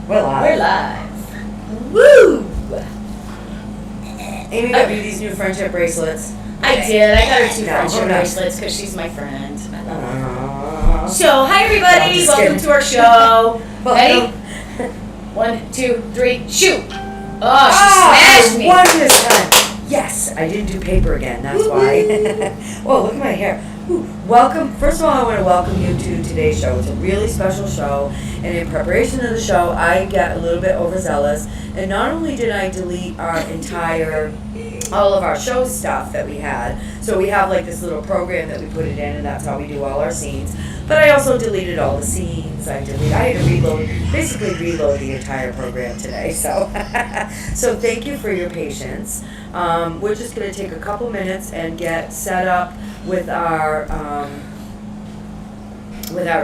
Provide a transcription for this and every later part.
We're live. We're live. Woo! Amy got me these new friendship bracelets. I did. I got her two friendship bracelets because she's my friend. So, hi everybody. Welcome to our show. Ready? 1, 2, 3, shoot! Oh, she smashed me. I won this time. Yes, I didn't do paper again. That's why. Whoa, look at my hair. Ooh. Welcome. First of all, I want to welcome you to today's show. It's a really special show, and in preparation of the show, I got a little bit overzealous. And not only did I delete all of our show stuff that we had, so we have like this little program that we put it in, and that's how we do all our scenes. But I also deleted all the scenes. I had to basically reload the entire program today. So, so thank you for your patience. We're just going to take a couple minutes and get set up with our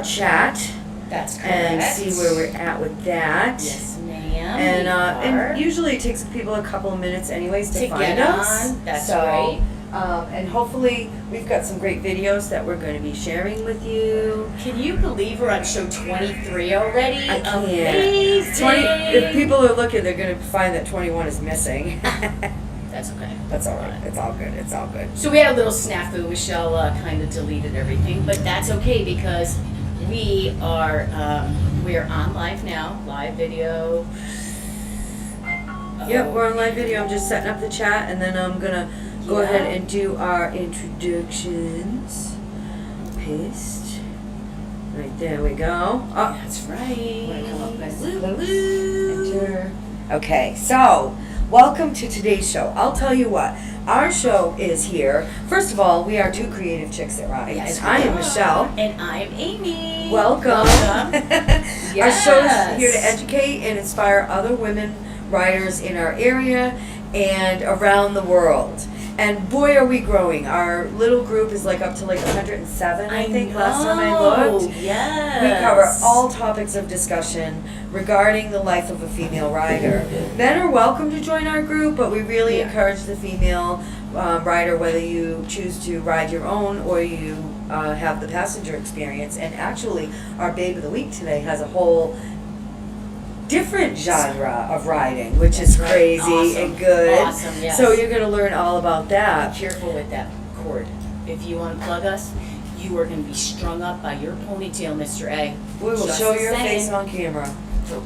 chat. That's correct. And see where we're at with that. Yes, ma'am. And usually it takes people a couple of minutes anyways to find get us. on. That's right. And hopefully we've got some great videos that we're going to be sharing with you. Can you believe we're on show 23 already? I can. Amazing. If people are looking, they're going to find that 21 is missing. That's okay. That's all right. It's all good. It's all good. So we had a little snafu. Michelle kind of deleted everything, but that's okay because we are on live now, live video. Yep, we're on live video. I'm just setting up the chat, and then I'm gonna go ahead and do our introductions. Paste. Right there we go. Oh, that's right. Want to come up nice and close? Enter. Okay, so welcome to today's show. I'll tell you what. Our show is here. First of all, we are two creative chicks that ride. Yes, and I am Michelle. And I am Amy. Welcome. Yes. Our show is here to educate and inspire other women riders in our area and around the world. And boy, are we growing. Our little group is like up to like 107, I think, last time I looked. Yes. We cover all topics of discussion regarding the life of a female rider. Men are welcome to join our group, but we really encourage the female rider, whether you choose to ride your own or you have the passenger experience. And actually, our Babe of the Week today has a whole different genre of riding, which is crazy and good. Awesome, yes. So you're going to learn all about that. Be careful with that cord. If you unplug us, you are going to be strung up by your ponytail, Mr. A. We will show your face on camera. So,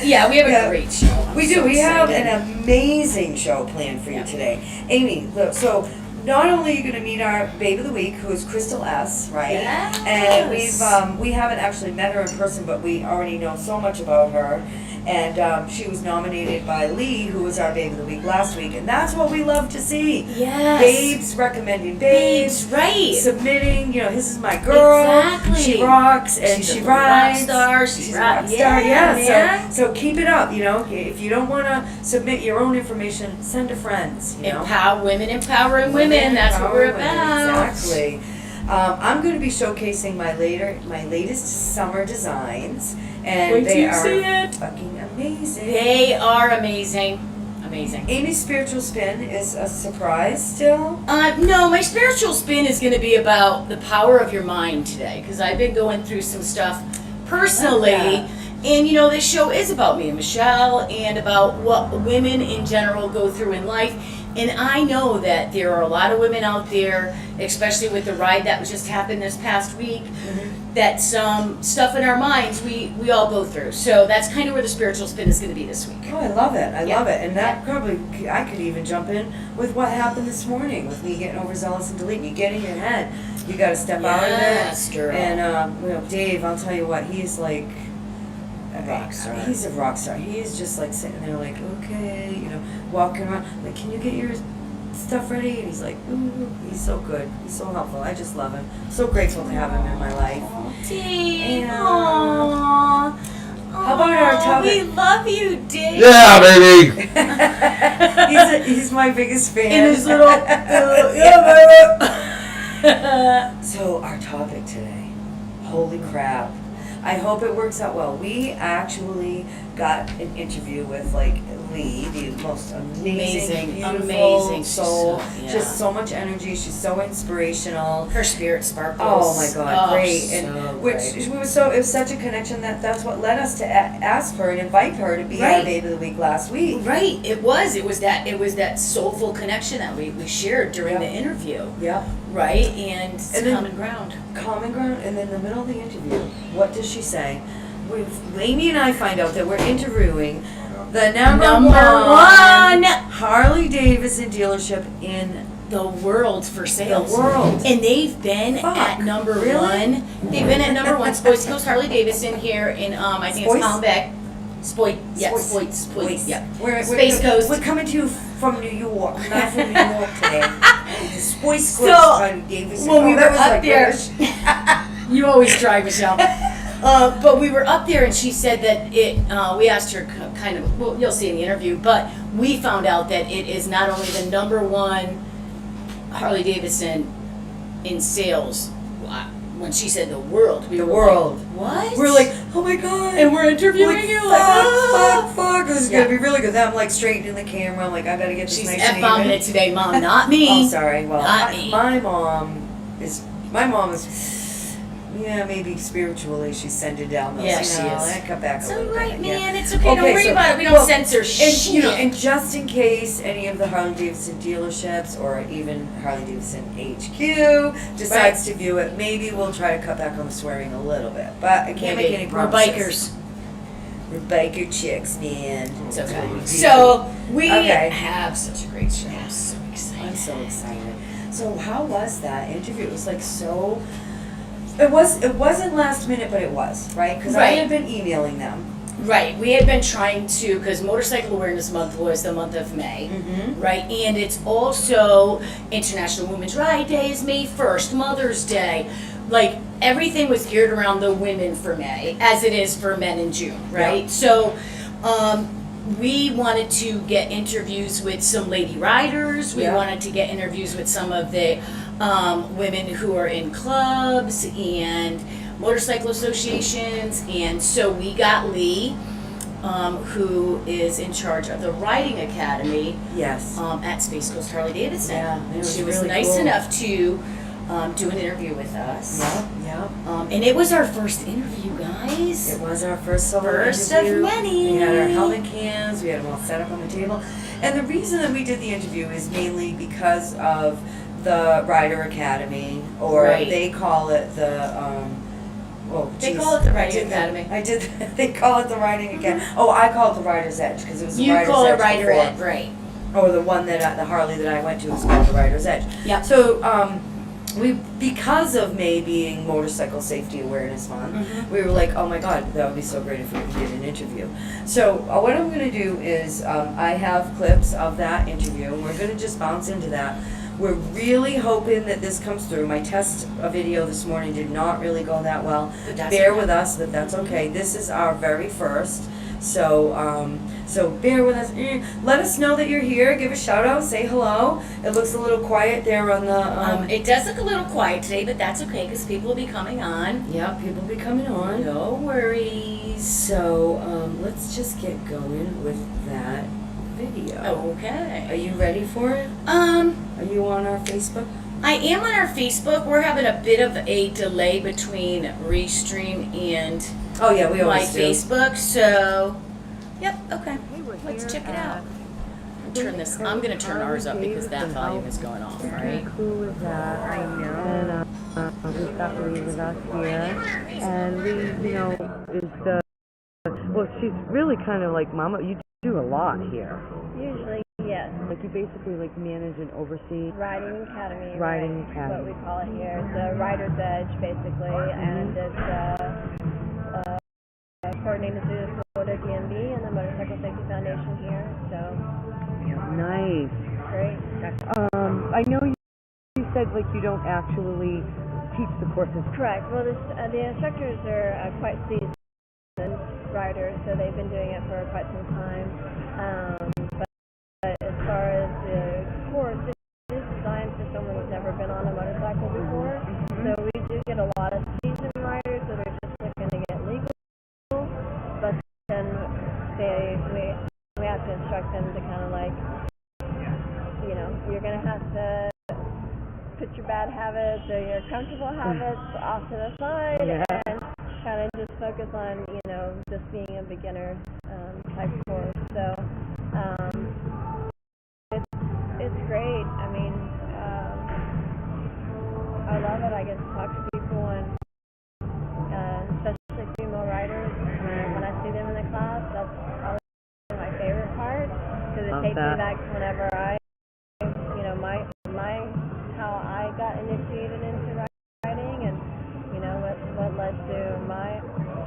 yeah, we have a great show. We do. We have an amazing show planned for you today. Amy, look, so not only are you going to meet our Babe of the Week, who is Crystal S., right? Yes. And we haven't actually met her in person, but we already know so much about her. And she was nominated by Lee, who was our Babe of the Week last week. And that's what we love to see. Yes. Babes recommending babes. Right. Submitting, this is my girl. Exactly. She rocks and she rides. She's a rock rock star. Yeah. man. So keep it up. If you don't want to submit your own information, send to friends. Empower women, empowering women. That's what we're about. Exactly. I'm going to be showcasing my latest summer designs, and they are fucking amazing. They are amazing. Amazing. Amy's spiritual spin is a surprise still? No, my spiritual spin is going to be about the power of your mind today, because I've been going through some stuff personally. And this show is about me and Michelle and about what women in general go through in life. And I know that there are a lot of women out there, especially with the ride that just happened this past week, that some stuff in our minds we all go through. So that's kind of where the spiritual spin is going to be this week. Oh, I love it. I love it. And that probably, I could even jump in with what happened this morning with me getting overzealous and deleting. You get in your head. You got to step out of it. Girl. And Dave, I'll tell you what, he's like rock star. He's a rock star. He is just like sitting there like, okay, walking around. Like, can you get your stuff ready? And he's like, ooh, he's so good. He's so helpful. I just love him. So grateful to have him in my life. Dave. Aww. How about our topic? We love you, Dave. Yeah, baby. he's my biggest fan. In his little. So our topic today, holy crap. I hope it works out well. We actually got an interview with like Lee, the most amazing, beautiful soul. Yeah. Just so much energy. She's so inspirational. Her spirit sparkles. Oh my God, great! So And great. it was such a connection that's what led us to ask her and invite her to be our Babe of the Week last week. Right, it was that soulful connection that we shared during the interview. Yeah. Right, and then, common ground. Common ground, and then in the middle of the interview, what does she say? Amy and I find out that we're interviewing the number one Harley Davidson dealership in the world for sales. The world. And they've been at number one. They've been at number one. Spoits Coast Harley Davidson here in I think it's Palmbeck. Spoit. Yeah. Space Coast. We're coming to you from New York, not from New York today. Spoits Coast Harley Davidson. When we were up there, you always try, Michelle. But we were up there, and she said that we asked her kind of, well, you'll see in the interview, but we found out that it is not only the number one Harley Davidson in sales. When she said the world, we were like, what? We're like, oh my God. And we're interviewing you. Fuck. This is going to be really good. Then I'm like straightening the camera. I'm like, I got to get this She's nice and F-bombing it today, Mom, not me. Oh, sorry. Well, not me. My mom is, yeah, maybe spiritually she's sending down those. Yeah, she is. I cut back a little bit. Man. It's okay. Don't worry about it. We don't censor shit. And just in case any of the Harley Davidson dealerships or even Harley Davidson HQ decides to view it, maybe we'll try to cut back on the swearing a little bit. But I can't make any promises. We're biker chicks, man. It's okay. So we have such a great show. I'm so excited. I'm so excited. So how was that interview? It was like so. It wasn't last minute, but it was, right? Because I had been emailing them. Right. We had been trying to, because Motorcycle Awareness Month was the month of May, right? And it's also International Women's Ride Day is May 1st, Mother's Day. Like, everything was geared around the women for May, as it is for men in June, right? Yeah. So, we wanted to get interviews with some lady riders. We wanted to get interviews with some of the women who are in clubs and motorcycle associations, and so we got Lee, who is in charge of the riding academy. Yes. At Space Coast Harley Davidson. Yeah, she was really nice enough to do an interview with us. Yeah. And it was our first interview, guys. It was our first solo interview. Of many. We had our helmet cams. We had them all set up on the table. And the reason that we did the interview is mainly because of the Rider Academy, or they call it the. They call it the Riding Academy. They call it the Riding Academy. Oh, I call it the Rider's Edge because it was the Rider's Edge. You call it Rider Edge, right? Or the one that the Harley that I went to was called the Rider's Edge. Yeah. So because of May being Motorcycle Safety Awareness Month, we were like, oh my God, that would be so great if we could get an interview. So what I'm going to do is I have clips of that interview. We're going to just bounce into that. We're really hoping that this comes through. My test video this morning did not really go that well. Bear with us, but that's okay. This is our very first. So so bear with us. Let us know that you're here. Give a shout out. Say hello. It looks a little quiet there on the. It does look a little quiet today, but that's okay because people will be coming on. Yeah, people will be coming on. No worries. So let's just get going with that video. Okay. Are you ready for it? Are you on our Facebook? I am on our Facebook. We're having a bit of a delay between Restream and we my always do. Facebook. So, okay. Let's check it out. I'm going to turn ours up because that volume is going off, right? Cool with that. I know. And we've got Lee with us here, and Lee, is the. Well, she's really kind of like Mama. You do a lot here. Usually, yes. Like you basically manage and oversee Riding Academy. Riding right, Academy. What we call it here. It's a rider's edge, basically, and it's coordinated through the Florida DMV and the Motorcycle Safety Foundation here. So nice. Great. I know you said you don't actually teach the courses. Correct. Well, the instructors are quite seasoned riders, so they've been doing it for quite some time. But as far as the course, it is designed for someone who's never been on a motorcycle before. So we do get a lot of seasoned riders that are just looking to get legal expect them to kind of like, you know, you're going to have to put your bad habits or your comfortable habits off to the side and kind of just focus on, you know, just being a beginner type course. So it's great. I mean, I love it. I get to talk to people, and especially female riders. When I see them in the class, that's probably my favorite part, because it takes me back to whenever I, you know, my how I got initiated into riding, and you know what led to my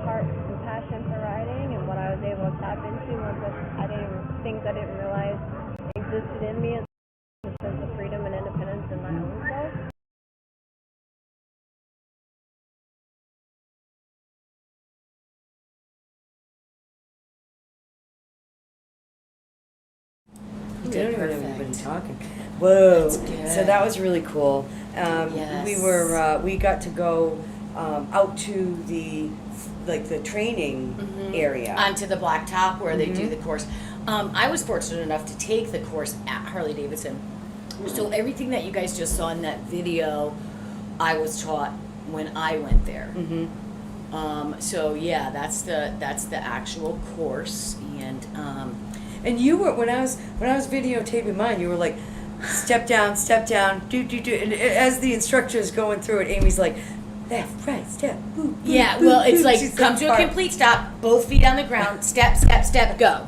heart and passion for riding, and what I was able to tap into once things I didn't realize existed in me, as a sense of freedom and independence in my own self. You don't even have anybody talking. Whoa! That's good. So that was really cool. Yes. We got to go out to the training area. Onto the blacktop where they do the course. I was fortunate enough to take the course at Harley Davidson. So everything that you guys just saw in that video, I was taught when I went there. So yeah, that's the actual course, And you were when I was videotaping mine, you were like, step down, do. And as the instructor is going through it, Amy's like, left, right, step, boop, boop, yeah. boop, Well, it's boop. like She's come so to a far. complete stop, both feet on the ground, step, go.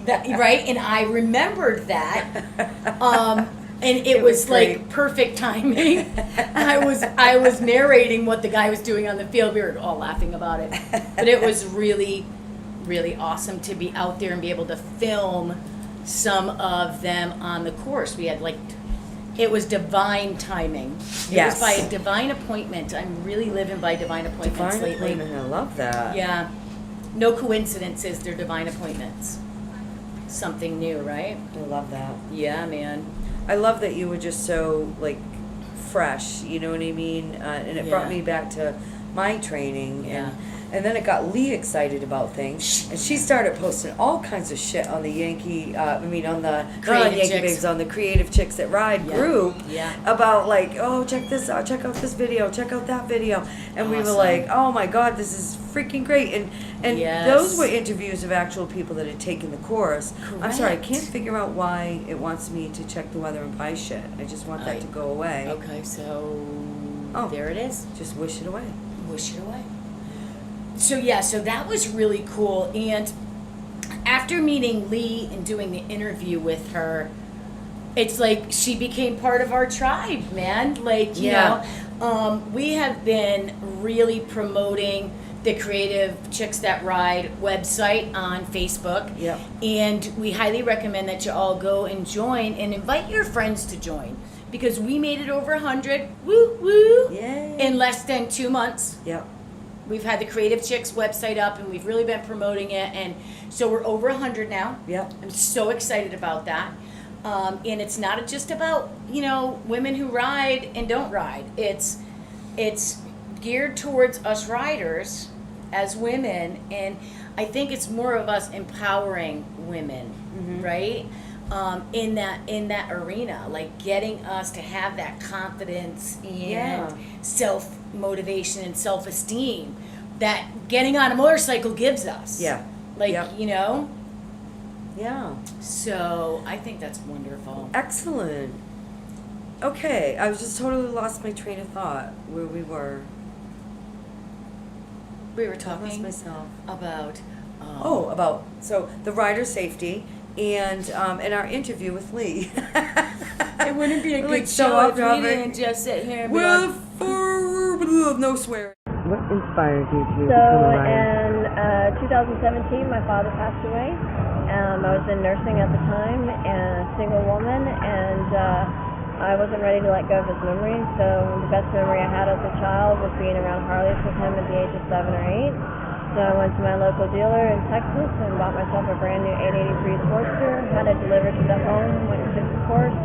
Right, and I remembered that. And it was like great. perfect timing. I was narrating what the guy was doing on the field. We were all laughing about it, but it was really, really awesome to be out there and be able to film some of them on the course. We had it was divine timing. It Yes. was by a divine appointment. I'm really living by divine appointments Divine lately. appointment, I love that. Yeah, no coincidences. They're divine appointments. Something new, right? I love that. Yeah, man. I love that you were just so fresh, you know what I mean? And it brought Yeah. me back to my training, Yeah. and then it got Lee excited about things, and she started posting all kinds of shit on the Yankee, on the not on Creative Yankee Chicks. Babes, on the Creative Chicks That Ride Yeah. group, Yeah. about oh, check this out, check out this video, check out that video, and we were Awesome. like, oh my god, this is freaking great, and Yes. those were interviews of actual people that had taken the course. I'm sorry, I Correct. can't figure out why it wants me to check the weather and pie shit. I just want that to go away. Okay, so Oh. there it is. Just wish it away. Wish it away. So yeah, so that was really cool. And after meeting Lee and doing the interview with her, it's like she became part of our tribe, man. You Yeah. know, we have been really promoting the Creative Chicks That Ride website on Facebook. Yep. And we highly recommend that you all go and join and invite your friends to join, because we made it over 100, woo woo, Yay. in less than 2 months. Yep. We've had the Creative Chicks website up, and we've really been promoting it, and so we're over 100 now. Yep. I'm so excited about that. And it's not just about, you know, women who ride and don't ride. It's geared towards us riders as women, and I think it's more of us empowering women, right? In that arena, getting us to have that confidence and self-motivation and self-esteem that getting on a motorcycle gives us. Yeah. Yep. You know? Yeah. So I think that's wonderful. Excellent. Okay, I was just totally lost my train of thought where we were. We were I lost talking myself. about About the rider safety and our interview with Lee. it wouldn't be a Like, good so show off if we topic. didn't just sit here and be Well, like, no swearing. What inspired you to So become a rider? in 2017, my father passed away. I was in nursing at the time, and a single woman, and I wasn't ready to let go of his memory. So the best memory I had as a child was being around Harleys with him at the age of 7 or 8. So I went to my local dealer in Texas and bought myself a brand new 883 Sportster, had it delivered to the home, went and took the course,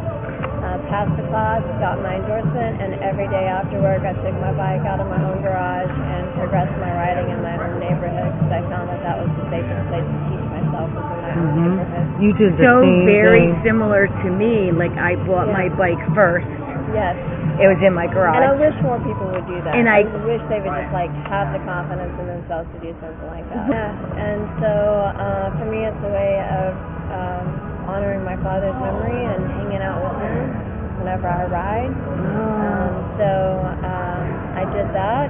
passed the class, got my endorsement, and every day after work I took my bike out of my home garage and progressed my riding in my own neighborhood, because I found that was the safest place to teach myself, was in my own neighborhood. You did the so same very thing. similar to me. Like I bought my bike first. Yes. It was in my garage. And I wish more people would do that. And I I- wish they would just like have the confidence in themselves to do something like that. Yeah. And so for me, it's a way of honoring my father's memory and hanging out with him whenever I ride. So I did that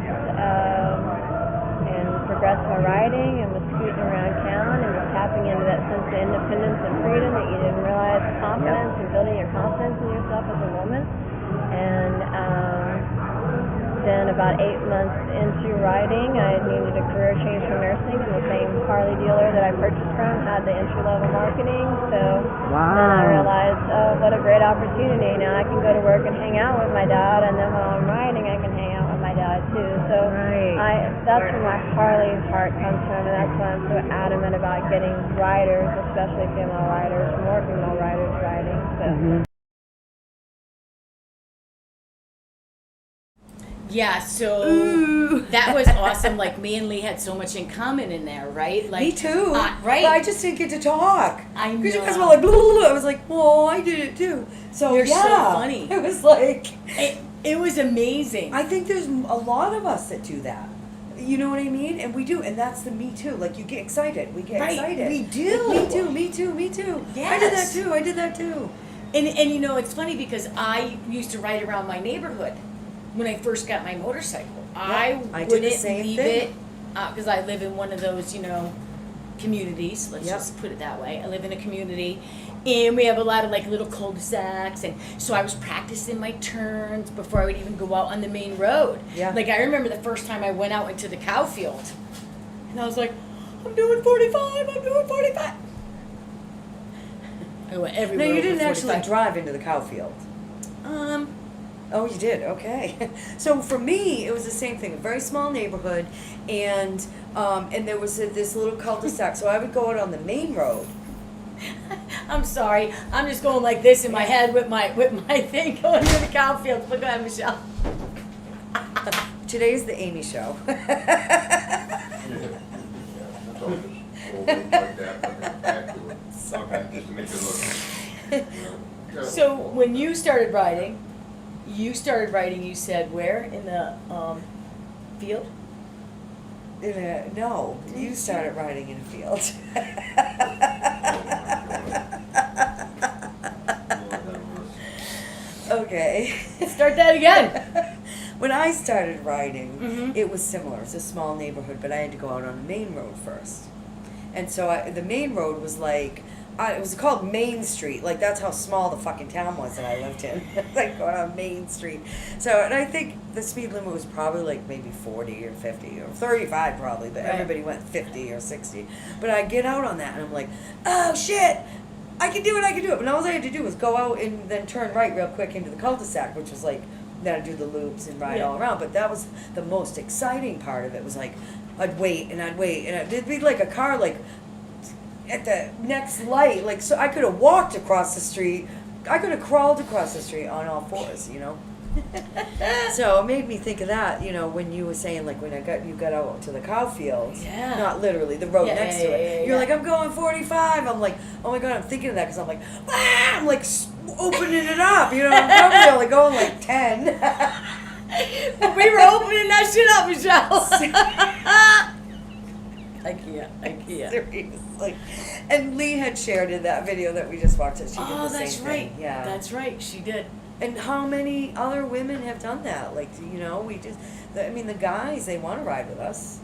and progressed my riding and was scooting around town and was tapping into that sense of independence and freedom that you didn't realize, confidence and building your confidence in yourself as a woman. And then about 8 months into riding, I needed a career change from nursing, and the same Harley dealer that I purchased from had the entry-level marketing. So then I realized, oh, what a great opportunity. Now I can go to work and hang out with my dad, and then while I'm riding, I can hang out with my dad too. So that's where my Harley heart comes from, and that's why I'm so adamant about getting riders, especially female riders, more female riders riding. So. Yeah, so that was awesome. Like, me and Lee had so much in common in there, right? Like, Me too. Right? But I just didn't get to talk. I Because you guys know. were like, blah, blah, blah. I was like, well, I did it too. So, You're yeah. so funny. It was like, It was amazing. I think there's a lot of us that do that. You know what I mean? And we do. And that's the me too. Like, you get excited. We get Right, excited. we do. Like, me too, me too, me too. I did that Yes. too. I did that too. And you know, it's funny because I used to ride around my neighborhood when I first got my motorcycle. I I did the wouldn't same leave thing. it because I live in one of those, communities. Let's Yep. just put it that way. I live in a community, and we have a lot of like little cul-de-sacs, and so I was practicing my turns before I would even go out on the main road. Yeah. Like, I remember the first time I went out into the cow field, and I was like, I'm doing 45. I'm doing 45. I went everywhere. No, you over didn't actually 45. drive into the cow field. Oh, you did? Okay. So for me, it was the same thing. A very small neighborhood, and there was this little cul-de-sac. So I would go out on the main road. I'm sorry. I'm just going like this in my head with my thing going to the cow field. Look at Michelle. Today's the Amy show. Okay, just to make it look. So when you started riding, you said where? In the field? No, you started riding in a field. Okay. Start that again. When I started riding, Mhm. it was similar. It was a small neighborhood, but I had to go out on the main road first. And so the main road was like, it was called Main Street. Like, that's how small the fucking town was that I lived in. Like, going on Main Street. So, and I think the speed limit was probably like maybe 40 or 50 or 35 probably, but Right. everybody went 50 or 60. But I get out on that and I'm like, oh shit! I can do it. But all I had to do was go out and then turn right real quick into the cul-de-sac, which was like, then I'd do the loops and ride Yeah. all around. But that was the most exciting part of it, was like, I'd wait and it'd be like a car, like, at the next light, like, so I could have walked across the street, I could have crawled across the street on all fours, So it made me think of that, when you were saying, like, when you got out to the cow fields, Yeah. not literally, the road Yeah, next yeah, to it. yeah, yeah, You're yeah. like, I'm going 45. I'm like, oh my God, I'm thinking of that because I'm like, I'm like opening it up, I'm probably only going like 10. We were opening that shit up, Michelle. IKEA. Seriously. And Lee had shared in that video that we just watched that she did Oh, the that's same right. thing. Yeah. That's right. She did. And how many other women have done that? Like, we just, the guys, they want to ride with us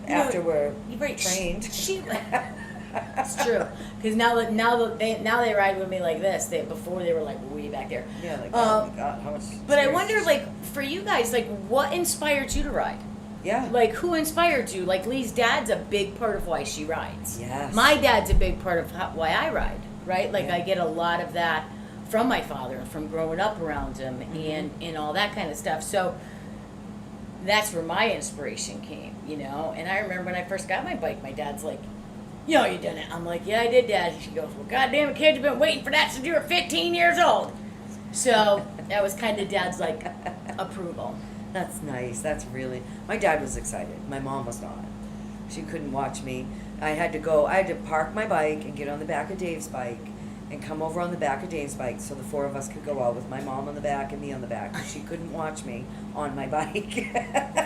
after we're Right. trained. It's true. Because now they ride with me like this. Before they were like way back there. Yeah, like, oh my God, how much. But I experience wonder, is- like, for you guys, like, what inspired you to ride? Yeah. Like, who inspired you? Like, Lee's dad's a big part of why she rides. Yes. My dad's a big part of why I ride, right? Like, Yeah. I get a lot of that from my father, from growing up around him, Mm-hmm. and all that kind of stuff. So that's where my inspiration came, And I remember when I first got my bike, my dad's like, you done it. I'm like, yeah, I did, Dad. She goes, well, goddamn it, kid, you've been waiting for that since you were 15 years old. So that was kind of Dad's, like, approval. That's nice. That's really. My dad was excited. My mom was not. She couldn't watch me. I had to park my bike and get on the back of Dave's bike and come over on the back of Dave's bike so the four of us could go out with my mom on the back and me on the back. She couldn't watch me on my bike.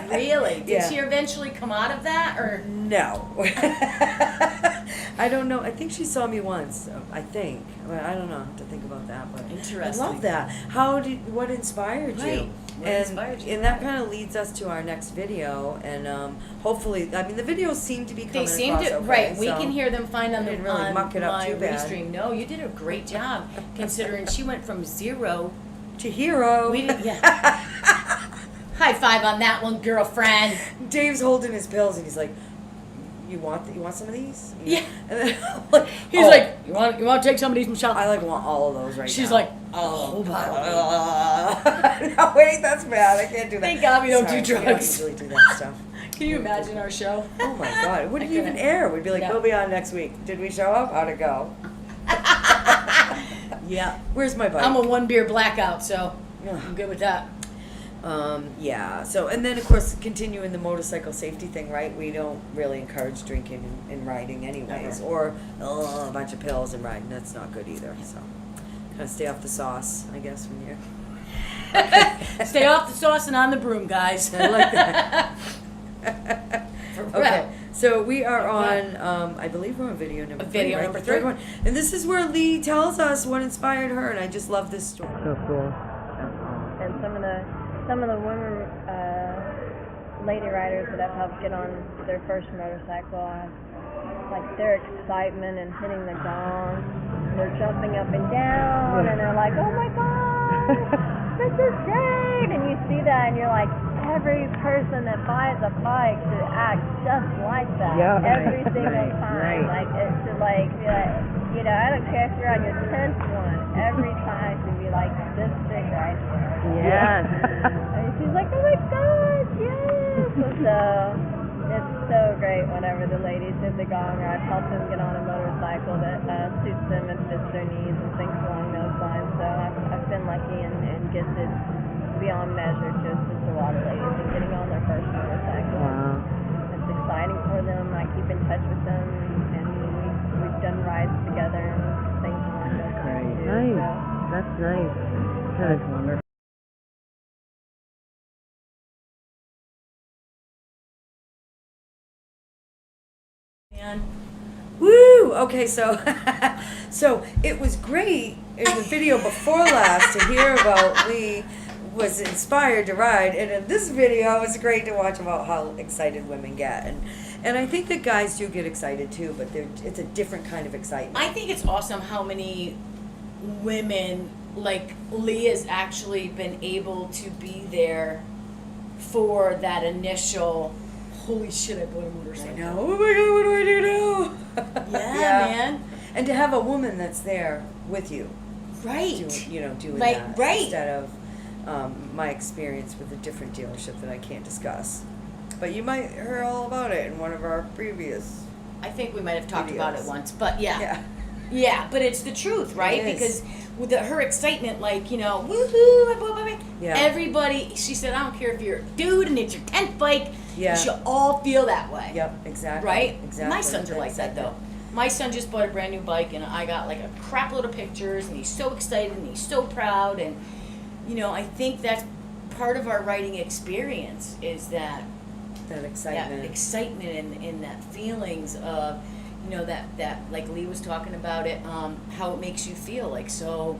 Really? Did Yeah. she eventually come out of that, or? No. I don't know. I think she saw me once. I think. I don't know. I have to think about that. But Interesting. I love that. What inspired you? Right. What inspired you? And that kind of leads us to our next video. And hopefully, I mean, the videos seem to be coming They seem across to, okay, right, we so can hear them fine on, I the, didn't really on muck it up my too bad. restream. No, you did a great job, considering she went from 0 to hero. We didn't, yeah. High five on that one, girlfriend. Dave's holding his pills and he's like, you want some of these? Yeah. And then I'm like, He's like, you want to take some of these, Michelle? I want all of those right now. She's like, oh, no, wait, that's bad. I can't do that. Thank God we don't do Sorry, we drugs. don't usually do that stuff. Can you imagine our show? Oh my God, it wouldn't I even couldn't. air. We'd be like, No. we'll be on next week. Did we show up? How'd it go? Yeah. Where's my bike? I'm a 1 beer blackout, so Ugh. I'm good with that. Yeah. So, and then of course, continuing the motorcycle safety thing, right? We don't really encourage drinking and riding anyways, Never. or a bunch of pills and riding. That's not good either. So, kind of stay off the sauce, I guess, when you're. Stay off the sauce and on the broom, guys. I like that. For real. Okay, so we are on, I believe we're on video number three, Video right? number The third three. one. And this is where Lee tells us what inspired her, and I just love this story. So cool. And some of the women lady riders that I've helped get on their first motorcycle, like their excitement and hitting the gong, and they're jumping up and down, and they're like, oh my God, this is great, and you see that and you're like, every person that buys a bike should act just like that. Yeah. Every single Right, time. right. Like, it should like be like, you know, I don't care if you're on your 10th one, every time should be like this big right here. Yes. And she's like, oh my gosh, yes! So it's so great whenever the ladies hit the gong, or I've helped them get on a motorcycle that suits them and fits their needs and things along those lines. So I've been lucky and gifted beyond measure to assist a lot of ladies in getting on their first motorcycle. Wow. It's exciting for them. I keep in touch with them, and we've done rides together and things along those lines too. Nice. So. That's nice. That's wonderful. Man. Woo! Okay, so so it was great in the video before last to hear about Lee was inspired to ride, and in this video it's great to watch about how excited women get, and I think that guys do get excited too, but it's a different kind of excitement. I think it's awesome how many women, like Lee, has actually been able to be there for that initial, holy shit, I bought a motorcycle. I know. Oh my God, what do I do now? Yeah, man. And to have a woman that's there with you, Right. doing Like, that right. instead of my experience with a different dealership that I can't discuss. But you might hear all about it in one of our previous. I think we might have talked about it Videos. once, but yeah. Yeah. Yeah, but it's the truth, right? It is. Because with her excitement, like, woohoo, blah, blah, blah. Yeah. Everybody, she said, I don't care if you're a dude and it's your 10th bike, Yeah. you should all feel that way. Yep. Exactly. Right? Exactly. My sons are like that, though. My son just bought a brand new bike, and I got like a crap load of pictures, and he's so excited, and he's so proud, and, I think that's part of our riding experience is that That excitement. that excitement and that feelings of, that like Lee was talking about it, how it makes you feel like so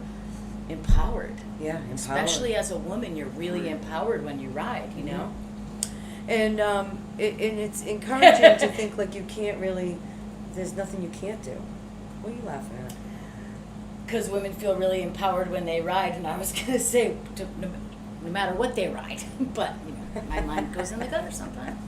empowered. Yeah. Empowered. Especially as a woman, you're really empowered when you ride, And it's encouraging to think like you can't really. There's nothing you can't do. What are you laughing at? Because women feel really empowered when they ride, and I was going to say, no matter what they ride, but, my mind goes in the gutter sometimes.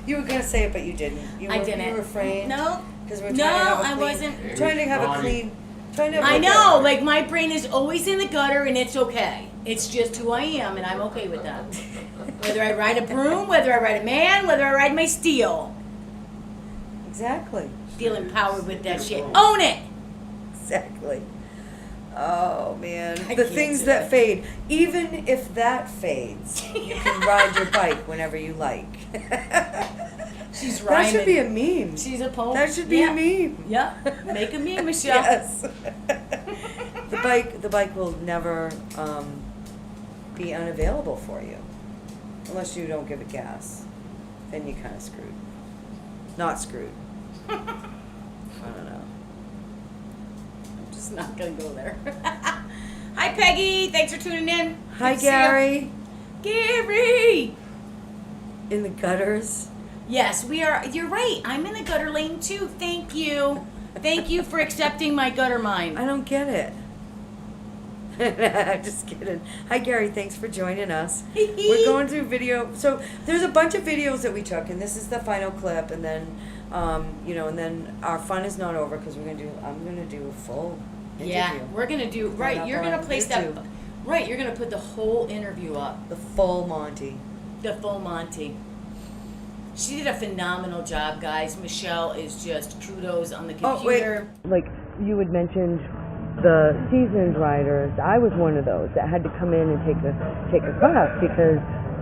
You were gonna say it, but you didn't. I didn't. You refrained. No. Because we're No, trying to have a I clean, wasn't. Trying to have a clean. Trying to have I a- know, like my brain is always in the gutter, and it's okay. It's just who I am, and I'm okay with that. Whether I ride a broom, whether I ride a man, whether I ride my steel. Exactly. Feel empowered with that shit. Own it! Exactly. Oh man, I the can't things do that it. fade. Even if that fades, you can ride your bike whenever you like. She's That rhyming. should be a meme. She's a poem. That should be Yeah. a meme. Yeah. Make a meme, Michelle. Yes. The bike will never be unavailable for you, unless you don't give it gas. Then you're kind of screwed. Not screwed. I don't know. I'm just not gonna go there. Hi, Peggy. Thanks for tuning in. Hi, Good to see you. Gary. Gary. In the gutters. Yes, we are. You're right. I'm in the gutter lane too. Thank you. Thank you for accepting my gutter mind. I don't get it. I'm just kidding. Hi, Gary. Thanks for joining us. We're going through video. So there's a bunch of videos that we took, and this is the final clip. And then, and then our fun is not over because I'm gonna do a full interview. Yeah, we're gonna do right. up You're gonna on place YouTube. that. Right, you're gonna put the whole interview up, The full Monty. the full Monty. She did a phenomenal job, guys. Michelle is just kudos on the Oh, wait. computer. Like you had mentioned, the seasoned riders. I was one of those that had to come in and take a class because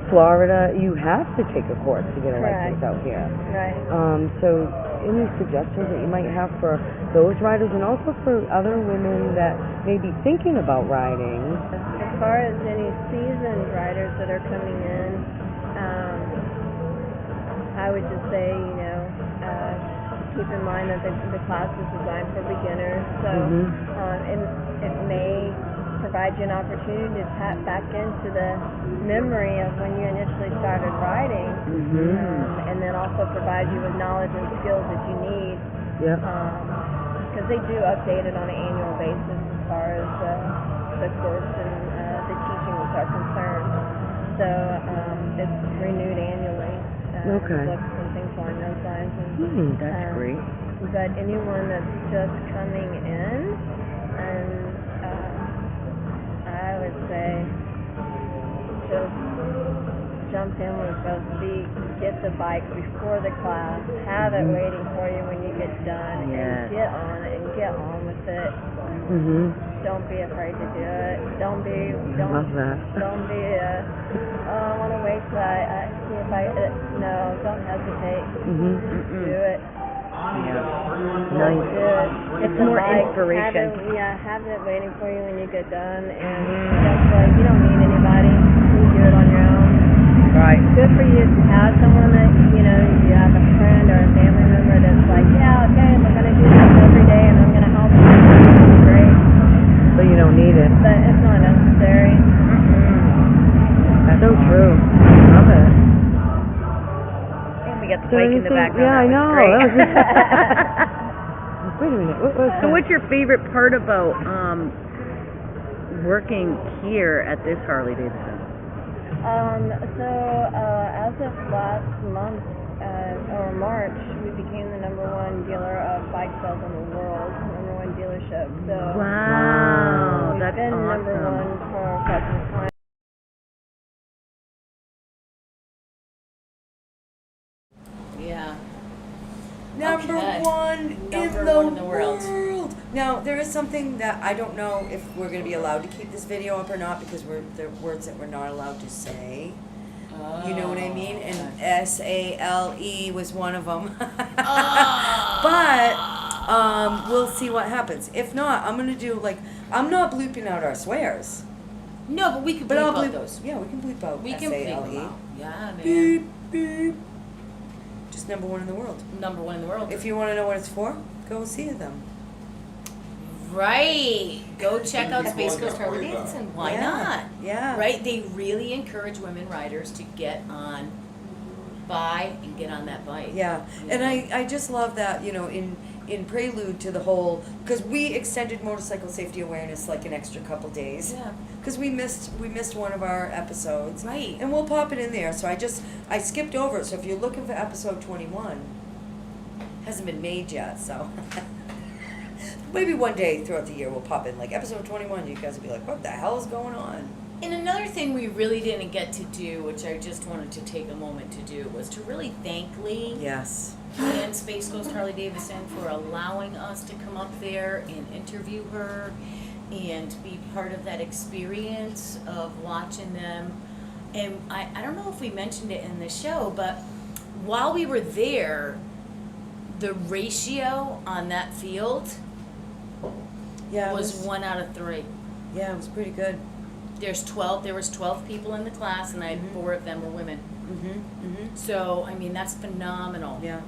Florida, you have to take a course to get a license Correct. out here. Right. So any suggestions that you might have for those riders and also for other women that may be thinking about riding? As far as any seasoned riders that are coming in, I would just say, keep in mind that the class is designed for beginners, so and it may provide you an opportunity to tap back into the memory of when you initially started riding, and then also provide you with knowledge and skills that you need. Yep. Because they do update it on an annual basis as far as the course and the teachings are concerned. So it's renewed annually. Okay. Books and things along those lines. And, That's great. But anyone that's just coming in, and I would say just jump in with both feet, get the bike before the class, have it waiting for you when you get done, and get on it and get on with it. Don't be afraid to do it. Don't be. Love that. Don't be. I want to wait till I see if I. No, don't hesitate. Do it. Nice. Do it. It's The more bike, inspiration. have it waiting for you when you get done, and that's why you don't need anybody. You do it on your own. Right. Good for you to have someone that you have a friend or a family member that's like, yeah, okay, we're gonna do this every day, and I'm gonna help you. That's great. So you don't need it. But it's not necessary. That's so true. Love it. And we got the So bike in the anything- background. Yeah, I That know. was great. Wait a minute. What was So that? what's your favorite part about working here at this Harley Davidson? As of last month, or March, we became the #1 dealer of bike sales in the world, #1 dealership. So Wow, we've that's been awesome. #1 for quite some time. Yeah. Number Okay. one Number in the one in the world. world. Now there is something that I don't know if we're going to be allowed to keep this video up or not because there are words that we're not allowed to say. You know what I mean? And SALE was one of them. But we'll see what happens. If not, I'm gonna do I'm not bleeping out our swears. No, but we could But bleep I'll out bleep those. Yeah, we can bleep out We can bleep them SALE. out. Yeah, man. Beep beep. Just #1 in the world. #1 in the world. If you want to know what it's for, go see them. Right. Go check out People Space like Coast that Harley way back. Davidson. Why Yeah. not? Yeah. Right? They really encourage women riders to get on, buy, and get on that bike. Yeah, You and know? I just love that, in prelude to the whole, because we extended motorcycle safety awareness like an extra couple days. Yeah. Because we missed one of our episodes. Right. And we'll pop it in there. So I skipped over it. So if you're looking for episode 21, hasn't been made yet. So maybe one day throughout the year we'll pop in episode 21. You guys will be like, what the hell is going on? And another thing we really didn't get to do, which I just wanted to take a moment to do, was to really thank Lee Yes. and Space Coast Harley Davidson for allowing us to come up there and interview her and be part of that experience of watching them. And I don't know if we mentioned it in the show, but while we were there, the ratio on that field Yeah, it was 1 out of 3. Yeah, it was pretty good. There was 12 people in the class, and 4 of them were women. So, I mean, that's phenomenal. Yeah.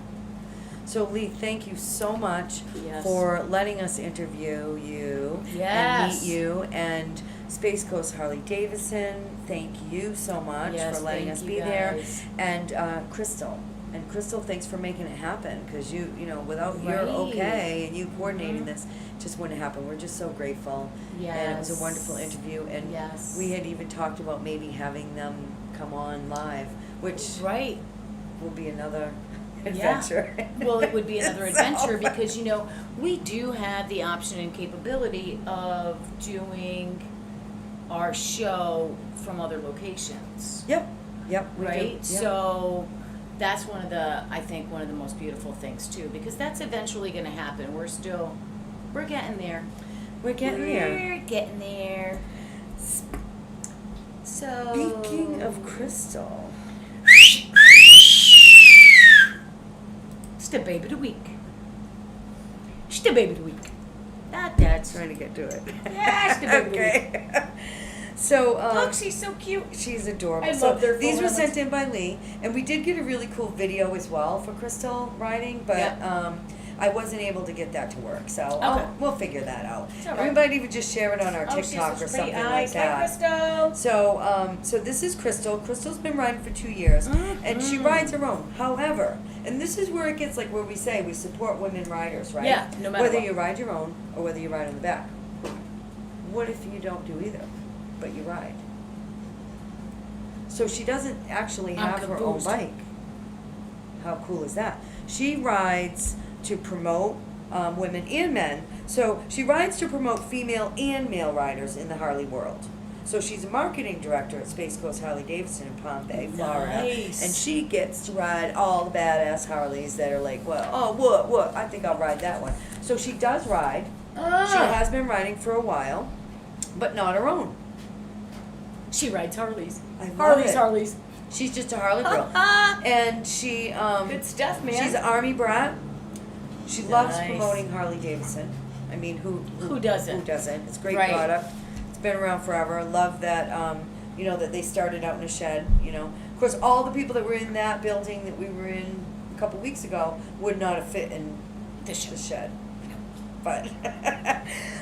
So Lee, thank you so much Yes. for letting us interview you and Yes. meet you. And Space Coast Harley Davidson, thank you so much Yes, for letting thank us you be there. guys. And Crystal. And Crystal, thanks for making it happen, because you know, without your Right. okay and you coordinating this, it just wouldn't happen. We're just so grateful. And it was a Yes. wonderful interview. And Yes. we had even talked about maybe having them come on live, which Right. will be another Yeah. adventure. Well, it would be another So- adventure because, you know, we do have the option and capability of doing our show from other locations. Yep, yep, we do. Right? Yep. So that's I think one of the most beautiful things too, because that's eventually going to happen. We're getting there. We're getting there. We're getting there. So. Speaking of Crystal, It's the baby of the week. It's the baby of the week. That's trying to get to it. Yeah, it's the baby of the week. Okay. So, Look, she's so cute. she's adorable. I so love their these were full sent in by Lee, and we did get a really cool video as well for Crystal riding, but Yeah. I wasn't able to get that to work. So Okay. we'll figure that out. It's all right. Everybody would just share it on our Oh, she TikTok has or such pretty something eyes. like that. Hi, Crystal. So this is Crystal. Crystal's been riding for 2 years, and she rides her own. However, and this is where it gets like where we say we support women riders, right? Yeah, no matter whether what. you ride your own or whether you ride on the back. What if you don't do either, but you ride? So she doesn't actually I'm have her own confused. bike. How cool is that? She rides to promote women and men. So she rides to promote female and male riders in the Harley world. So she's a marketing director at Space Coast Harley Davidson in Palm Bay, Florida. Nice. And she gets to ride all the badass Harleys that are like, well, oh, what? I think I'll ride that one. So she does ride. She has been riding for a while, but not her own. She rides Harleys. I love Harleys, it. Harleys. She's just a Harley girl. And she, Good stuff, man. she's an Army brat. She loves Nice. promoting Harley Davidson. I mean, who doesn't? Who doesn't? It's a great Right. product. It's been around forever. Love that, you know, that they started out in a shed, you know. Of course, all the people that were in that building that we were in a couple weeks ago would not have fit in the shed. But,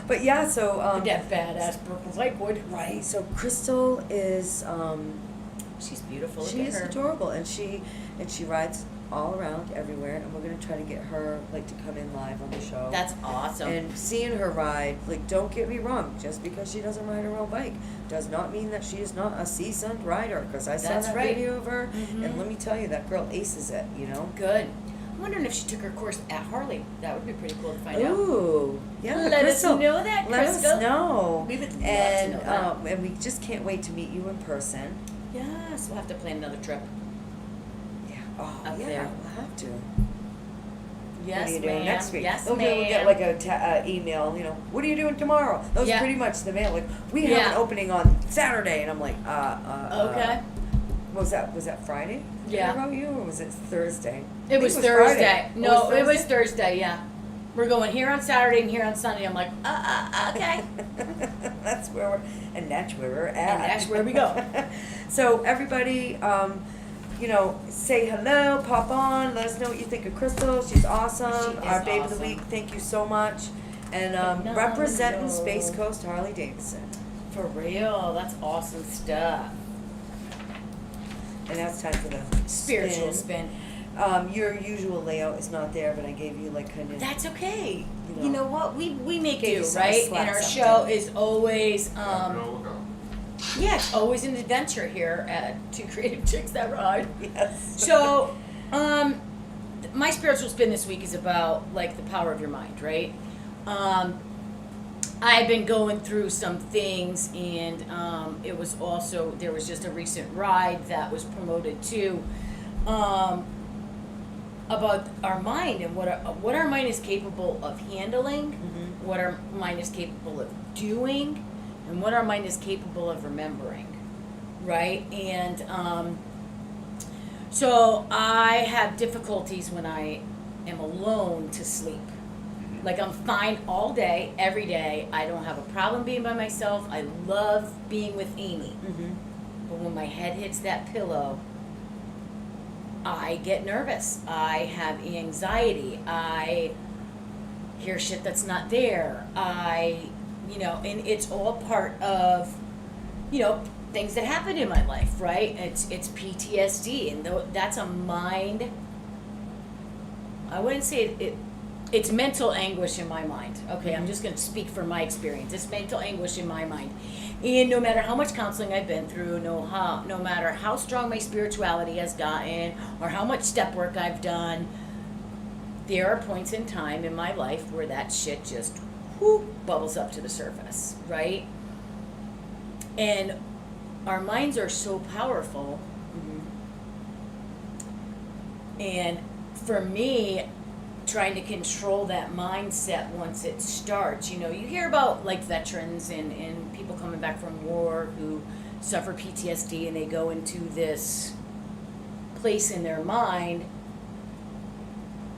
but yeah, so, That badass purple Lakewood. right, so Crystal is, She's beautiful. Look she at is her. adorable, and she rides all around everywhere, and we're gonna try to get her like to come in live on the show. That's awesome. And seeing her ride, like, don't get me wrong, just because she doesn't ride her own bike does not mean that she is not a seasoned rider. Because I saw That's that right. video of her, and let me tell you, that girl aces it. You know. Good. I'm wondering if she took her course at Harley. That would be pretty cool to find out. Ooh, yeah. Let us Crystal, know that, Let us Crystal. know. We would love to and know that. and we just can't wait to meet you in person. Yes, we'll have to plan another trip. Yeah. Oh, Up yeah. there. We'll have to. Yes, What are you ma'am. doing next week? Yes, We'll get ma'am. like a email, you know, what are you doing tomorrow? Those Yeah. are pretty much the mail. Like, we have Yeah. an opening on Saturday, and I'm like, Okay. Was that Friday? Yeah. That I wrote you, or was it Thursday? I It think was Friday. Thursday. Oh, No, it was Thursday, yeah. We're going here on Saturday and here on Sunday. I'm like, okay. That's where we're at. And that's where we go. So everybody, you know, say hello, pop on, let us know what you think of Crystal. She's awesome. She is Our babe of the awesome. week. Thank you so much. And representing Space Coast Harley Davidson. For real. That's awesome stuff. And now it's time for the Spiritual spin. Your usual layout is not there, but I gave you like kind of. That's okay. You know. You know what? We make Gave do, you some right? slack And our something. show is always Go. yeah, it's always an adventure here at Two Creative Chicks That Ride. Yes. So, my spiritual spin this week is about like the power of your mind, right? I've been going through some things, and there was just a recent ride that was promoted too, about our mind and what our mind is capable of handling, Mm-hmm. what our mind is capable of doing, and what our mind is capable of remembering, right? And so I have difficulties when I am alone to sleep. Like I'm fine all day, every day. I don't have a problem being by myself. I love being with Amy. Mm-hmm. But when my head hits that pillow, I get nervous. I have anxiety. I hear shit that's not there. And it's all part of, things that happened in my life, right? It's PTSD, and that's a mind. I wouldn't say it's mental anguish in my mind. Okay, I'm just going to speak from my experience. It's mental anguish in my mind. And no matter how much counseling I've been through, no matter how strong my spirituality has gotten, or how much step work I've done, there are points in time in my life where that shit just bubbles up to the surface, right? And our minds are so powerful. And for me, trying to control that mindset once it starts, you hear about like veterans and people coming back from war who suffer PTSD, and they go into this place in their mind,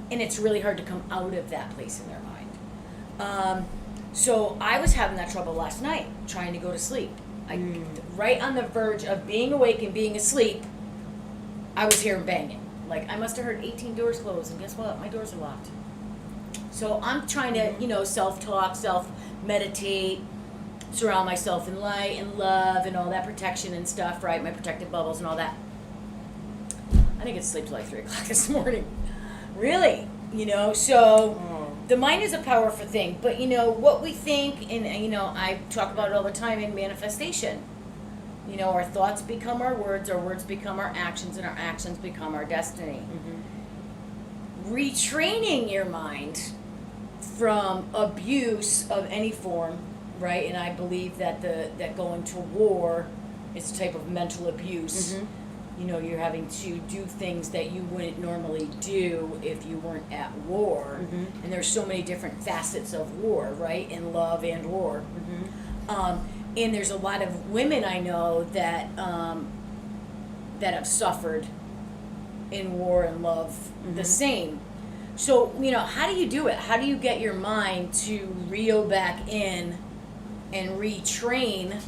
and it's really hard to come out of that place in their mind. So I was having that trouble last night, trying to go to sleep. Right on the verge of being awake and being asleep, I was hearing banging. Like, I must have heard 18 doors close, and guess what? My doors are locked. So I'm trying to, self-talk, self-meditate, surround myself in light and love and all that protection and stuff, right? My protective bubbles and all that. I didn't get to sleep till like 3 o'clock this morning. Really? So the mind is a powerful thing. But, what we think, and, I talk about it all the time in manifestation. Our thoughts become our words become our actions, and our actions become our destiny. Retraining your mind from abuse of any form, right? And I believe that that going to war is a type of mental abuse. You're having to do things that you wouldn't normally do if you weren't at war. And there's so many different facets of war, right? In love and war. And there's a lot of women I know that have suffered in war and love the same. So, how do you do it? How do you get your mind to reel back in and retrain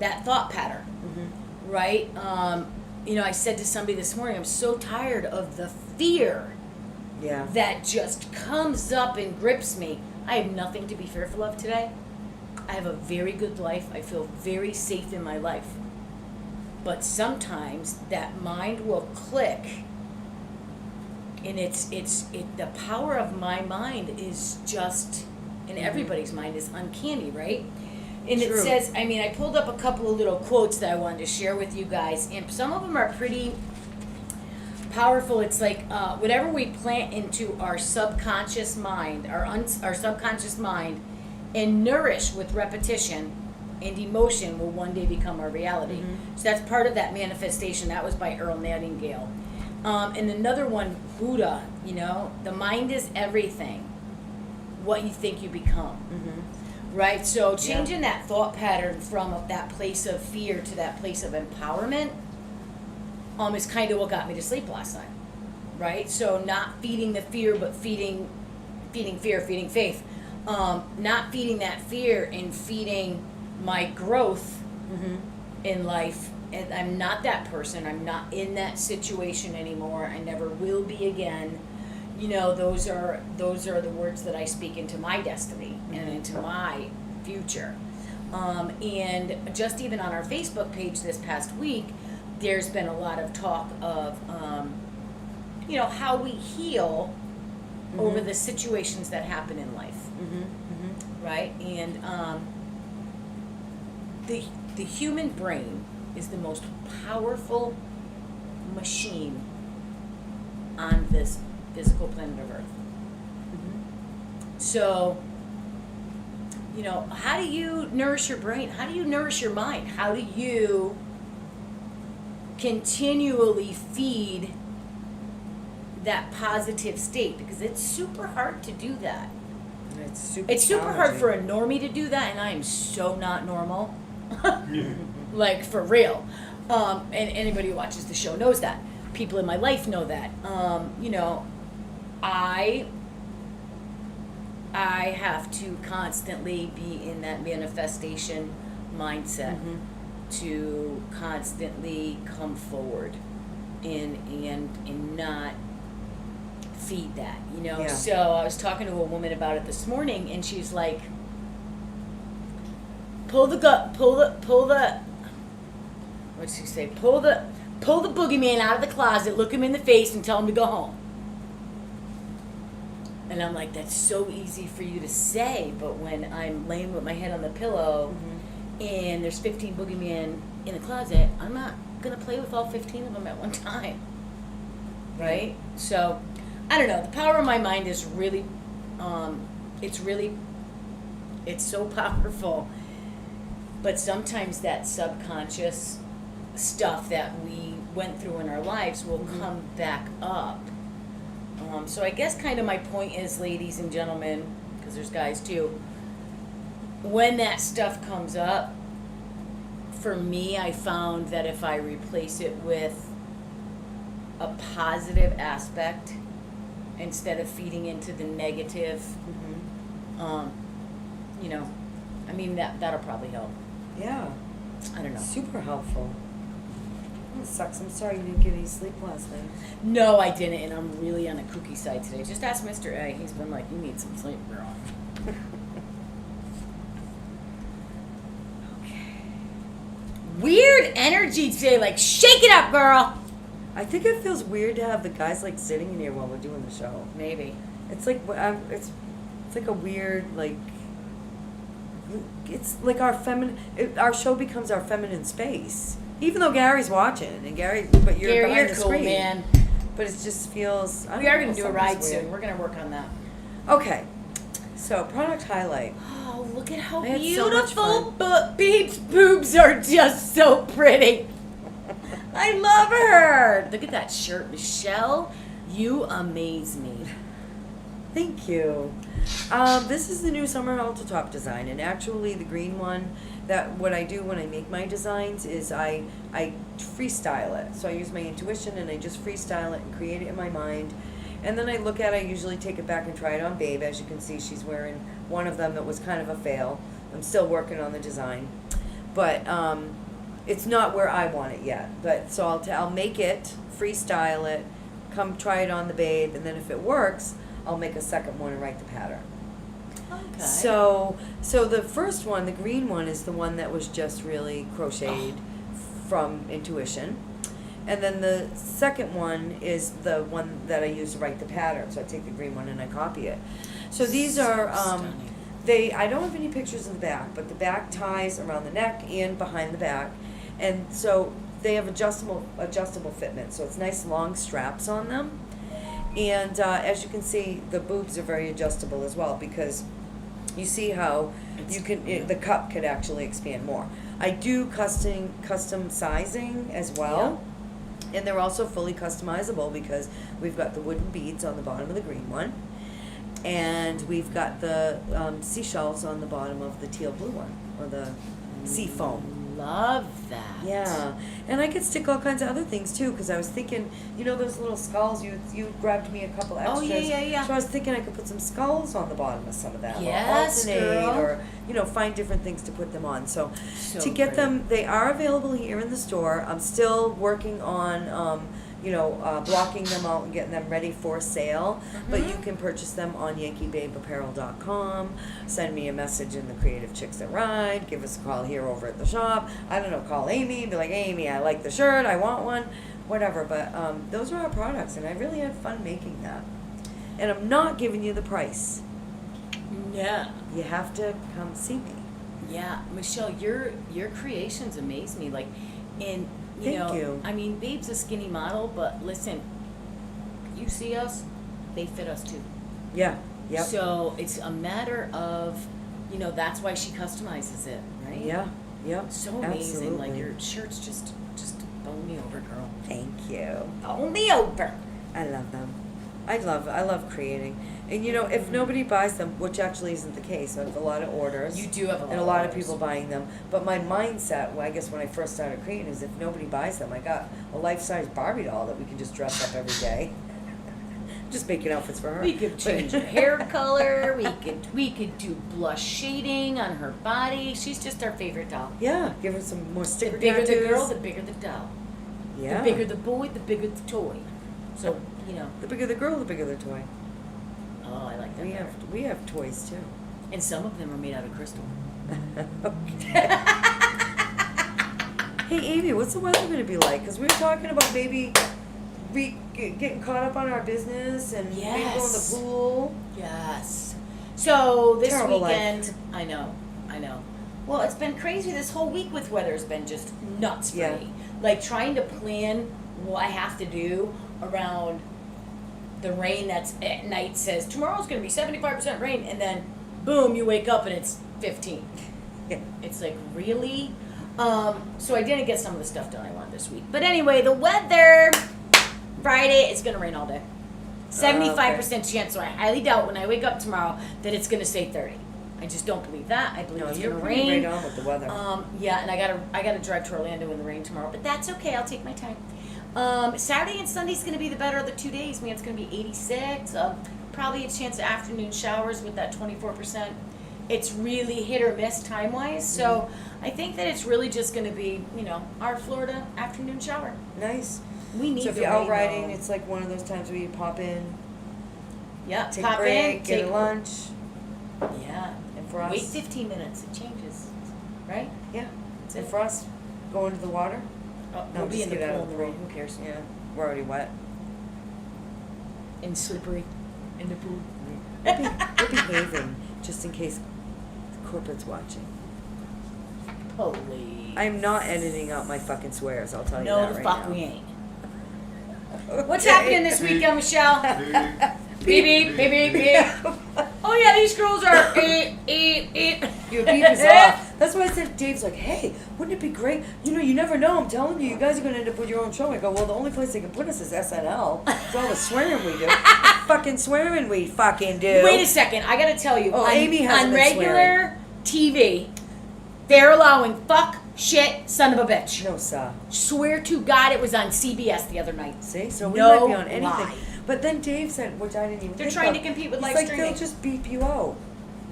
that thought pattern? Right? I said to somebody this morning, I'm so tired of the fear that just comes up and grips me. I have nothing to be fearful of today. I have a very good life. I feel very safe in my life. But sometimes that mind will click, and the power of my mind is just, and everybody's mind is uncanny, right? And True. It says, I pulled up a couple of little quotes that I wanted to share with you guys, and some of them are pretty powerful. It's like whatever we plant into our subconscious mind, our subconscious mind, and nourish with repetition and emotion will one day become our reality. So that's part of that manifestation. That was by Earl Nightingale. And another one, Buddha, the mind is everything. What you think you become. Right? So changing that thought pattern from that place of fear to that place of empowerment is kind of what got me to sleep last night. Right? So not feeding the fear, but feeding fear, feeding faith. Not feeding that fear and feeding my growth in life. And I'm not that person. I'm not in that situation anymore. I never will be again. Those are the words that I speak into my destiny and into my future. And just even on our Facebook page this past week, there's been a lot of talk of, how we heal over the situations that happen in life. Right? And the human brain is the most powerful machine on this physical planet of Earth. So, how do you nourish your brain? How do you nourish your mind? How do you continually feed that positive state, because it's super hard to do that. It's super hard for a normie to do that, and I am so not normal. Like, for real. And anybody who watches the show knows that. People in my life know that. You know, I have to constantly be in that manifestation mindset to constantly come forward and not feed that, you know. Yeah. So I was talking to a woman about it this morning, and she's like, pull the what'd she say? Pull the boogeyman out of the closet, look him in the face, and tell him to go home. And I'm like, that's so easy for you to say, but when I'm laying with my head on the pillow and there's 15 boogeymen in the closet, I'm not gonna play with all 15 of them at one time, right? So, I don't know. The power of my mind is really, it's so powerful. But sometimes that subconscious stuff that we went through in our lives will come back up. So I guess kind of my point is, ladies and gentlemen, because there's guys too, when that stuff comes up, for me, I found that if I replace it with a positive aspect instead of feeding into the negative, you know, I mean, that'll probably help. Yeah. I don't know. Super helpful. It sucks. I'm sorry you didn't get any sleep last night. No, I didn't, and I'm really on the kooky side today. Just ask Mr. A. He's been like, you need some sleep, girl. Okay. Weird energy today. Like, shake it up, girl. I think it feels weird to have the guys like sitting in here while we're doing the show. Maybe. It's like it's like a weird like. It's like our show becomes our feminine space. Even though Gary's watching, and but you're Gary, behind you're the cool, screen. man. But it just feels. We are going to do a ride something's soon. weird. We're going to work on that. Okay, so product highlight. Oh, look at how I had so much beautiful Babe's boobs are just so pretty. I love her. Look at that shirt, Michelle. You amaze me. Thank you. This is the new summer halter top design, and actually the green one. That what I do when I make my designs is I freestyle it. So I use my intuition and I just freestyle it and create it in my mind. And then I look at it, I usually take it back and try it on Babe. As you can see, she's wearing one of them that was kind of a fail. I'm still working on the design. But it's not where I want it yet. But so I'll make it, freestyle it, come try it on the Babe, and then if it works, I'll make a second one and write the pattern. Okay. So the first one, the green one, is the one that was just really crocheted from intuition. And then the second one is the one that I use to write the pattern. So I take the green one and I copy it. So these are, stunning. I don't have any pictures of the back, but the back ties around the neck and behind the back. And so they have adjustable fitment. So it's nice long straps on them. And as you can see, the boobs are very adjustable as well, because you see how the cup could actually expand more. I do custom sizing as well. Yeah. And they're also fully customizable because we've got the wooden beads on the bottom of the green one. And we've got the seashells on the bottom of the teal blue one, or the sea foam. Love that. Yeah, and I could stick all kinds of other things too, because I was thinking, you know, those little skulls. You grabbed me a couple extras. Oh yeah. So I was thinking I could put some skulls on the bottom of some of that. Yes, or alternate, girl. or find different things to put them on. So to get pretty. them, they are available here in the store. I'm still working on blocking them out and getting them ready for sale. But you can purchase them on YankeeBabeApparel.com. Send me a message in the Creative Chicks That Ride. Give us a call here over at the shop. I don't know, call Amy. Be like, Amy, I like the shirt. I want one. Whatever. But those are our products, and I really had fun making that. And I'm not giving you the price. Yeah. You have to come see me. Yeah, Michelle, your creations amaze me. Like, and Thank you. I mean, Babe's a skinny model, but listen, you see us, they fit us too. Yeah. Yep. So it's a matter of, that's why she customizes it, right? Yeah. Yep. So amazing. Absolutely. Like, your shirts just bone me over, girl. Thank you. Bone me over. I love them. I love creating. And you know, if nobody buys them, which actually isn't the case, I have a lot of orders. You do have a lot and a of lot of orders. people buying them. But my mindset, well, I guess when I first started creating, is if nobody buys them, I got a life-size Barbie doll that we can just dress up every day. Just making outfits for her. We could change her hair color. We could do blush shading on her body. She's just our favorite doll. Yeah, give her some more The sticker bigger tattoos. the girl, the bigger the doll. Yeah. The bigger the boy, the bigger the toy. So, you know. The bigger the girl, the bigger the toy. Oh, I like that. better. We have toys too. And some of them are made out of crystal. Hey Amy, what's the weather going to be like? Because we were talking about maybe getting caught up on our business and maybe going to Yes. the pool. Yes. So this Terrible weekend, I know. Well, it's been crazy this whole week with weather. Has been just nuts for Yeah. me. Like trying to plan what I have to do around the rain that's at night says tomorrow's going to be 75% rain, and then boom, you wake up and it's 15. Yeah. It's like, really? So I didn't get some of the stuff done I wanted this week. But anyway, the weather, Friday, it's going to rain all day. 75% chance, so I highly doubt when I wake up tomorrow that it's going to say 30. I just don't believe that. I believe No, it's you're going to pretty rain. right on with the weather. Yeah, and I gotta drive to Orlando in the rain tomorrow, but that's okay. I'll take my time. Saturday and Sunday's gonna be the better of the 2 days. Man, it's gonna be 86. Probably a chance of afternoon showers with that 24%. It's really hit or miss time wise, so I think that it's really just gonna be, you know, our Florida afternoon shower. Nice. We need So if the you're rain, out riding, though. it's like one of those times where you pop in, Yeah, take pop a break, in, get take a lunch. Yeah, And for us, wait 15 minutes. It changes, right? yeah. That's And it. for us, go into the water. Oh, No, we'll be just in the get out pool of in the the rain. pool. Who cares? Yeah, we're already wet. And slippery in the pool. We're behaving just in case corporate's watching. Police. I'm not editing out my fucking swears. I'll tell you No, that the right fuck now. we ain't. What's happening this weekend, Michelle? Beep, beep, beep, beep, beep. Oh yeah, these girls are eat. Your beep is off. That's why I said, Dave's like, hey, wouldn't it be great? You know, you never know. I'm telling you, you guys are going to end up with your own show. I go, well, the only place they can put us is SNL. It's all the swearing we do. Fucking swearing we fucking do. Wait a second, I gotta tell you. Oh, on, Amy hasn't on been regular TV, they're allowing fuck, shit, son of a bitch. No, sir. Swear to God, it was on CBS the other night. See? So we No might be on anything. lie. But then Dave said, which I didn't even They're think trying of, to compete with he's live like, streaming. they'll just beep you out.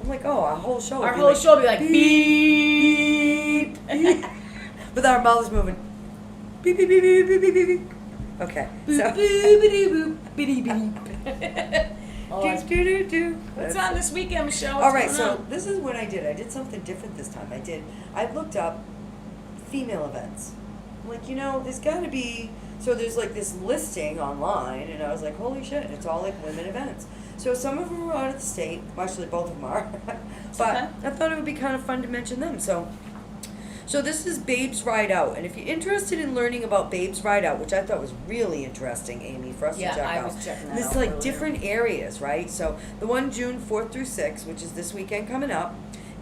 I'm like, oh, our whole show. Our would be whole like, show will be like beep. beep. With our mouths moving. Beep, beep, beep, beep, beep, beep, beep, beep. Okay. Boop, So. boop, boop, bitty beep. Oh, Do, do, do. what's on this weekend, Michelle? All right, What's so going on? this is what I did. I did something different this time. I looked up female events. I'm like, you know, there's got to be, so there's like this listing online, and I was like, holy shit, it's all like women events. So some of them are out of the state, actually both of them are, but Okay. I thought it would be kind of fun to mention them. So this is Babes Ride Out, and if you're interested in learning about Babes Ride Out, which I thought was really interesting, Amy, for us Yeah, to check I out. was checking that This is out like earlier. different areas, right? So the one June 4th through 6th, which is this weekend coming up,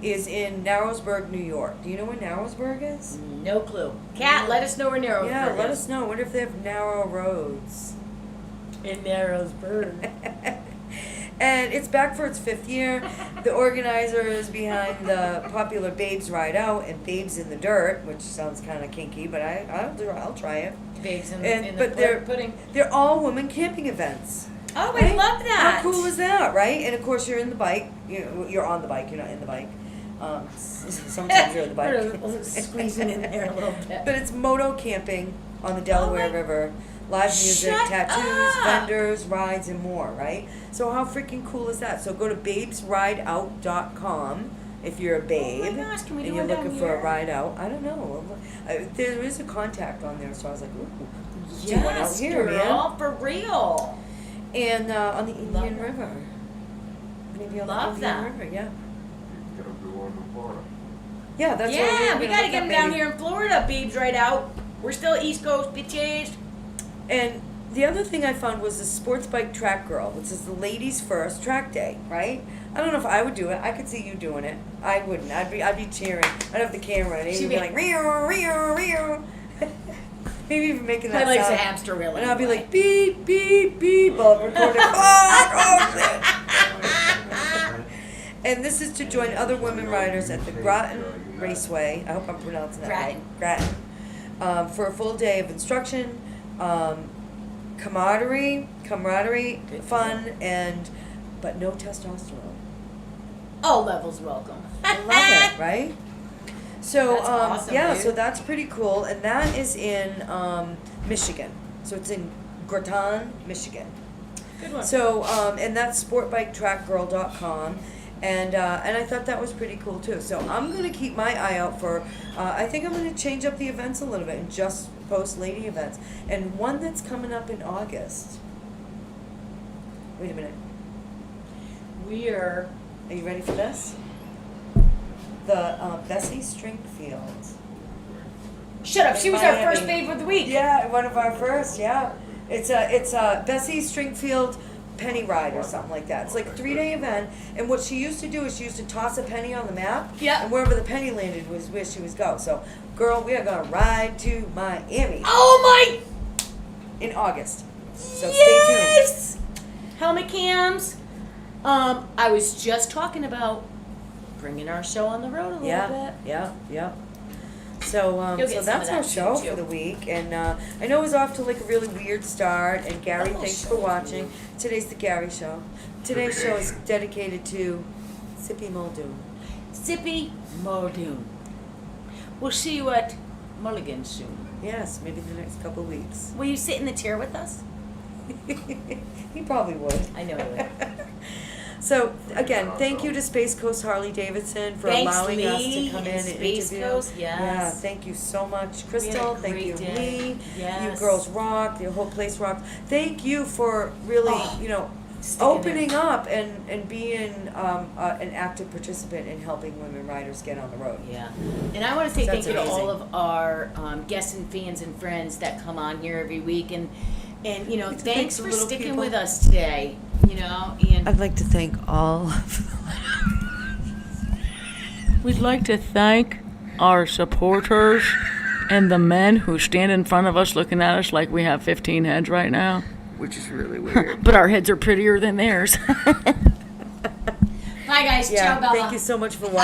is in Narrowsburg, New York. Do you know where Narrowsburg is? No clue. Kat, let us know where Narrowsburg Yeah, let is. us know. I wonder if they have narrow roads. In Narrowsburg. And it's back for its 5th year. The organizers behind the popular Babes Ride Out and Babes in the Dirt, which sounds kind of kinky, but I'll try it. Babes in, And- in but the pudding. They're all women camping events. Oh, I Right? love that. How cool is that, right? And of course, you're in the bike. You're on the bike. You're not in the bike. Sometimes you're in the bike. Squeezing in there a little bit. But it's moto camping on the Delaware my- River. Live music, Shut tattoos, up. vendors, rides, and more, right? So how freaking cool is that? So go to babesrideout.com if you're a babe Oh my gosh, can we and do you're one down looking for a here? ride out. I don't know. There is a contact on there, so I was like, ooh, do one out Yes, here, girl, man. for real. And on the Love Indian that. River. Maybe on Love the Indian that. River, yeah. Gotta go on the Florida. Yeah, that's what Yeah, we're we gonna gotta look get up, them down baby. here in Florida, babes, right out. We're still East Coast, bitches. And the other thing I found was the sports bike track girl, which is the ladies' first track day, right? I don't know if I would do it. I could see you doing it. I wouldn't. I'd be cheering. I'd have the camera and Amy'd She'd be be- like, "Reow, reow, reow." Maybe even making that My leg's sound. a hamster wheel. And I'll be anyway. like, beep, beep, beep, while I'm recording. And this is to join other women riders at the Groton Raceway. I hope I'm pronouncing that right. Groton. For a full day of instruction, camaraderie, fun, but no testosterone. All levels welcome. I love it, right? So, That's awesome, yeah, dude. so that's pretty cool. And that is in Michigan. So it's in Groton, Michigan. Good one. So, and that's sportbiketrackgirl.com. And I thought that was pretty cool too. So I'm going to keep my eye out for, I think I'm going to change up the events a little bit and just post lady events. And one that's coming up in August. Wait a minute. Are you ready for this? The Bessie Stringfield. Shut up. She was our Miami. first babe of the week. Yeah, one of our first, yeah. It's a Bessie Stringfield penny ride or something like that. It's like a 3-day event, and what she used to do is she used to toss a penny on the map, Yeah. and wherever the penny landed was where she was go. So, girl, we are gonna ride to Miami Oh in August. So my! stay tuned. Yes! Helmet cams. I was just talking about bringing our show on the road a little bit. Yeah. So, You'll so get some that's of our that show too. for the week, and I know it was off to like a really weird start. And Gary, Oh, thanks sure. for watching. Today's the Gary Show. Today's show is dedicated to Sippy Muldoon. Sippy Muldoon. We'll see you at Mulligan soon. Yes, maybe the next couple weeks. Will you sit in the chair with us? He probably would. I know he would. So again, thank you to Space Coast Harley Davidson for Thanks, allowing us to Lee come in and and Space interview. Coast, yes. Yeah, thank you so much, Crystal. Thank great you, day. Lee. Yes. You girls rock. The whole place rocks. Thank you for really, sticking opening up and being an active participant in helping women riders get on the road. Yeah. And I want to say That's thank you to all amazing. of our guests and fans and friends that come on here every week. And thanks Thanks to for little sticking people. with us today. And I'd like to thank all of We'd like to thank our supporters and the men who stand in front of us looking at us like we have 15 heads right now. which is really weird. But our heads are prettier than theirs. bye, guys. Yeah, Ciao, Bella. thank you so much for watching.